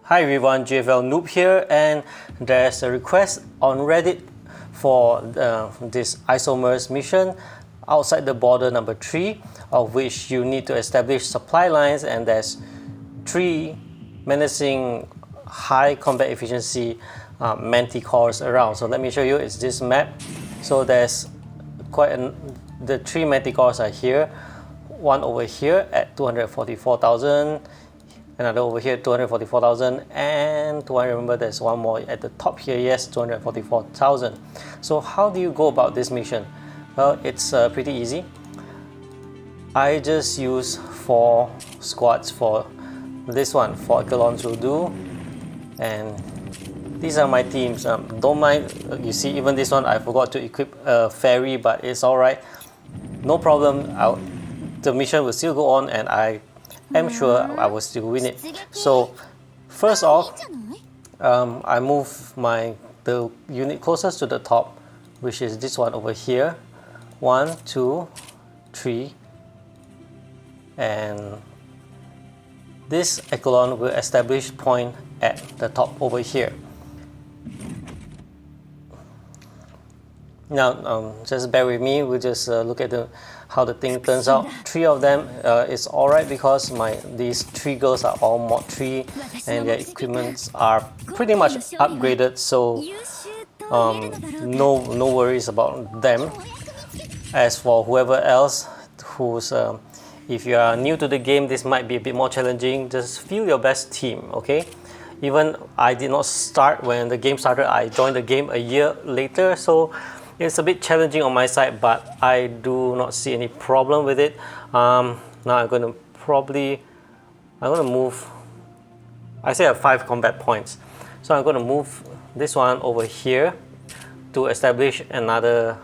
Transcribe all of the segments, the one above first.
Hi everyone, JFL Noob here, and there's a request on Reddit for this Isomer's mission outside the border number 3, of which you need to establish supply lines, and there's 3 menacing high combat efficiency Manticores around. So let me show you, it's this map. So there's the 3 Manticores are here, one over here at 244,000, another over here 244,000, and do I remember there's one more at the top here, yes, 244,000. So how do you go about this mission? Well, it's pretty easy. I just use 4 squads for this one. 4 echelons will do, and these are my teams. Don't mind, you see, even this one I forgot to equip a ferry, but it's alright, no problem. The mission will still go on, and I'm sure I will still win it. So first off, I move the unit closest to the top, which is this one over here. 1, 2, 3, and this echelon will establish point at the top over here. Now just bear with me, we'll just look at how the thing turns out. 3 of them is alright because these 3 girls are all mod 3 and their equipments are pretty much upgraded, so no worries about them. As for whoever else who's if you are new to the game, this might be a bit more challenging. Just feel your best team, okay? Even I did not start when the game started, I joined the game a year later, so it's a bit challenging on my side, but I do not see any problem with it. Now I'm going to move, I say I have 5 combat points, so I'm going to move this one over here to establish another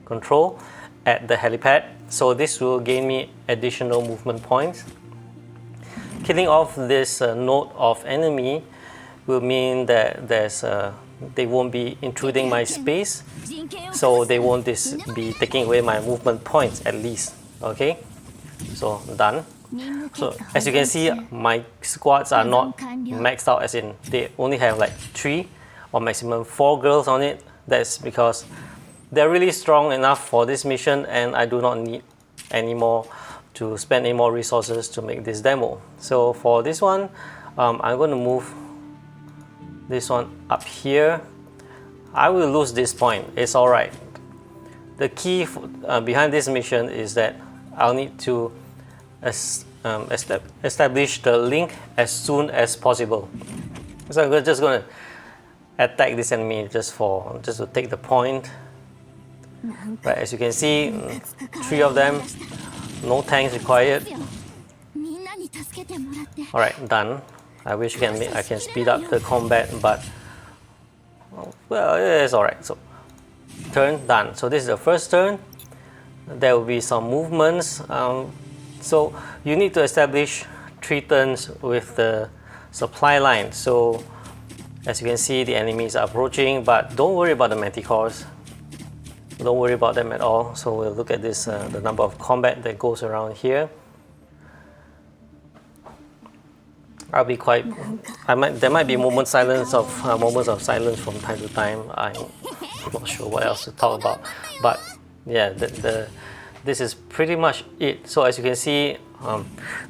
control at the helipad. So this will gain me additional movement points. Killing off this node of enemy will mean that they won't be intruding my space, so they won't be taking away my movement points at least. Okay, so done. So as you can see, my squads are not maxed out, as in they only have like 3 or maximum 4 girls on it. That's because they're really strong enough for this mission, and I do not need to spend any more resources to make this demo. So for this one, I'm going to move this one up here. I will lose this point, it's alright. The key behind this mission is that I'll need to establish the link as soon as possible. So I'm just going to attack this enemy just to take the point. Right, as you can see, 3 of them, no tanks required. Alright, done. I wish I can speed up the combat, but well, it's alright. So turn done. So this is the first turn. There will be some movements. So you need to establish 3 turns with the supply line. So as you can see, the enemies are approaching, but don't worry about the Manticores. Don't worry about them at all. So we'll look at this, the number of combat that goes around here. I'll be there might be moments of silence from time to time. I'm not sure what else to talk about, but yeah, this is pretty much it. So as you can see,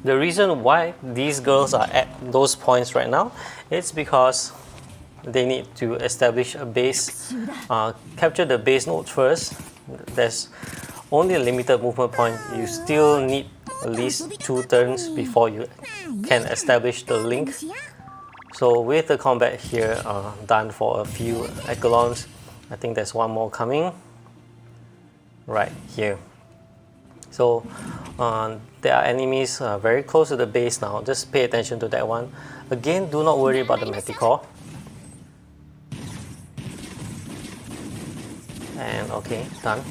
the reason why these girls are at those points right now, it's because they need to establish a base, capture the base node first. There's only a limited movement point. You still need at least 2 turns before you can establish the link. So with the combat here done for a few echelons, I think there's one more coming right here. So there are enemies very close to the base now. Just pay attention to that one. Again, do not worry about the Manticore. And okay, done.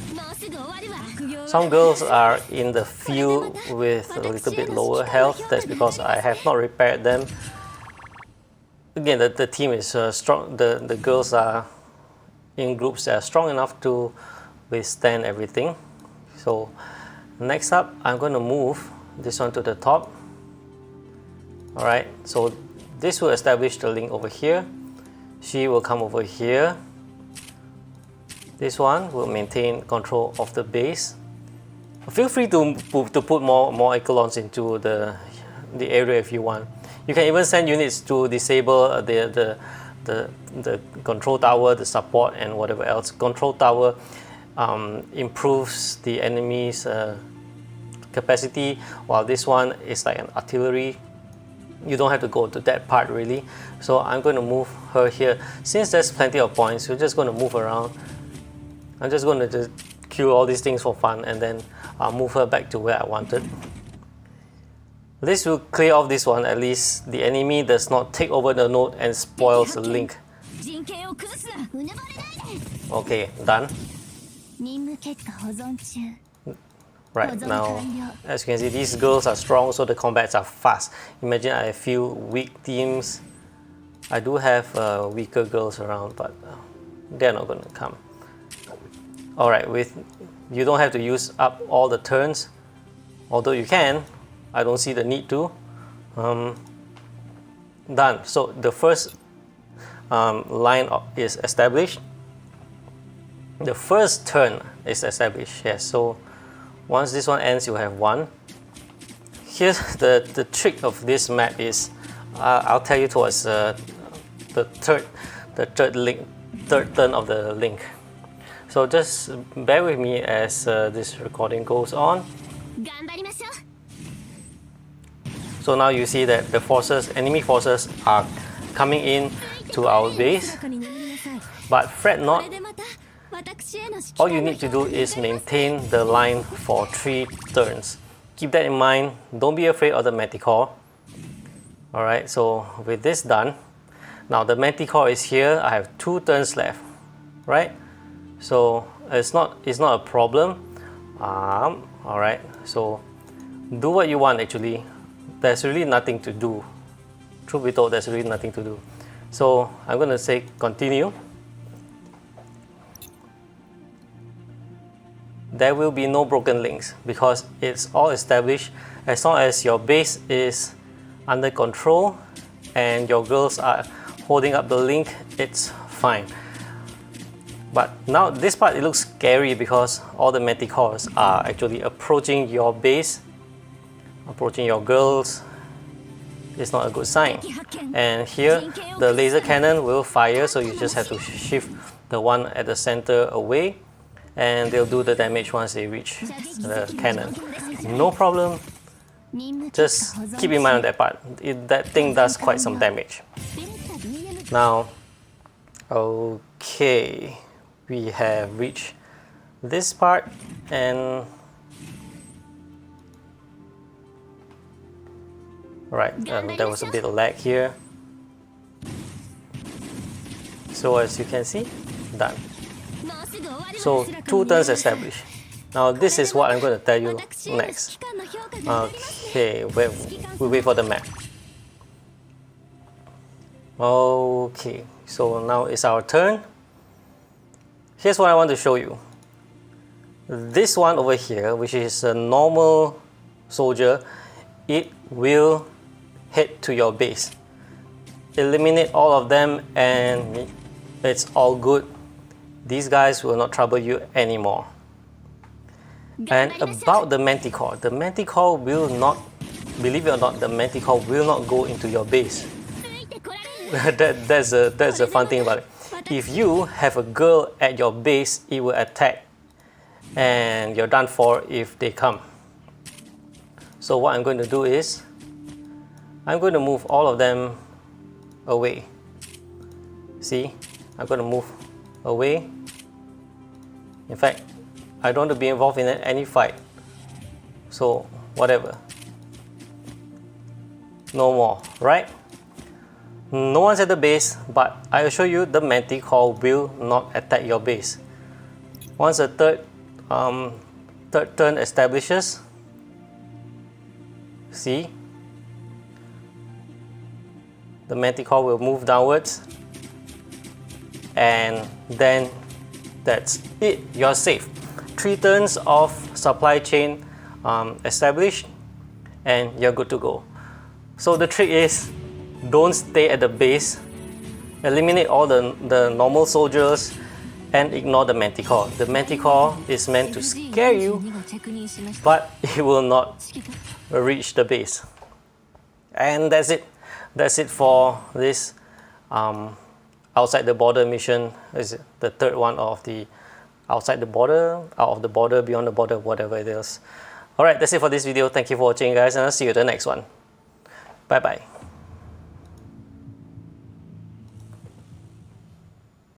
Some girls are in the field with a little bit lower health. That's because I have not repaired them. Again, the team is strong. The girls are in groups that are strong enough to withstand everything. So next up, I'm going to move this one to the top. Alright, so this will establish the link over here. She will come over here. This one will maintain control of the base. Feel free to put more echelons into the area if you want. You can even send units to disable the control tower, the support, and whatever else. Control tower improves the enemy's capacity, while this one is like an artillery. You don't have to go to that part really. So I'm going to move her here. Since there's plenty of points, we're just going to move around. I'm just going to just kill all these things for fun, and then I'll move her back to where I wanted. This will clear off this one. At least the enemy does not take over the node and spoils the link. Okay, done. Right, now as you can see, these girls are strong, so the combats are fast. Imagine I have few weak teams. I do have weaker girls around, but they're not going to come. Alright, you don't have to use up all the turns, although you can. I don't see the need to. Done. So the first line is established. The first turn is established. Yes. So once this one ends, you have one. Here's the trick of this map is I'll tell you towards the third turn of the link. So just bear with me as this recording goes on. So now you see that the enemy forces are coming in to our base, but fret not. All you need to do is maintain the line for 3 turns. Keep that in mind. Don't be afraid of the Manticore. Alright, so with this done, now the Manticore is here. I have 2 turns left, right? So it's not a problem. Alright, so do what you want actually. There's really nothing to do. Truth be told, there's really nothing to do. So I'm going to say continue. There will be no broken links because it's all established. As long as your base is under control and your girls are holding up the link, it's fine. But now this part, it looks scary because all the Manticores are actually approaching your base, approaching your girls. It's not a good sign. And here the laser cannon will fire, so you just have to shift the one at the center away, and they'll do the damage once they reach the cannon. No problem. Just keep in mind on that part. That thing does quite some damage. Now, okay, we have reached this part, and right, there was a bit of lag here. So as you can see, done. So 2 turns established. Now this is what I'm going to tell you next. Okay, we wait for the map. Okay, so now it's our turn. Here's what I want to show you. This one over here, which is a normal soldier, it will head to your base. Eliminate all of them and it's all good. These guys will not trouble you anymore. And about the Manticore will not, believe it or not, the Manticore will not go into your base. That's the fun thing about it. If you have a girl at your base, it will attack and you're done for if they come. So what I'm going to do is I'm going to move all of them away. See, I'm going to move away. In fact, I don't want to be involved in any fight. So whatever. No more, right? No one's at the base, but I assure you the Manticore will not attack your base. Once the third turn establishes, see, the Manticore will move downwards, and then that's it. You're safe. 3 turns of supply chain established, and you're good to go. So the trick is don't stay at the base. Eliminate all the normal soldiers and ignore the Manticore. The Manticore is meant to scare you, but it will not reach the base. And that's it. That's it for this outside the border mission. Is the third one of the outside the border, out of the border, beyond the border, whatever it is. Alright, that's it for this video. Thank you for watching, guys, and I'll see you at the next one. Bye bye.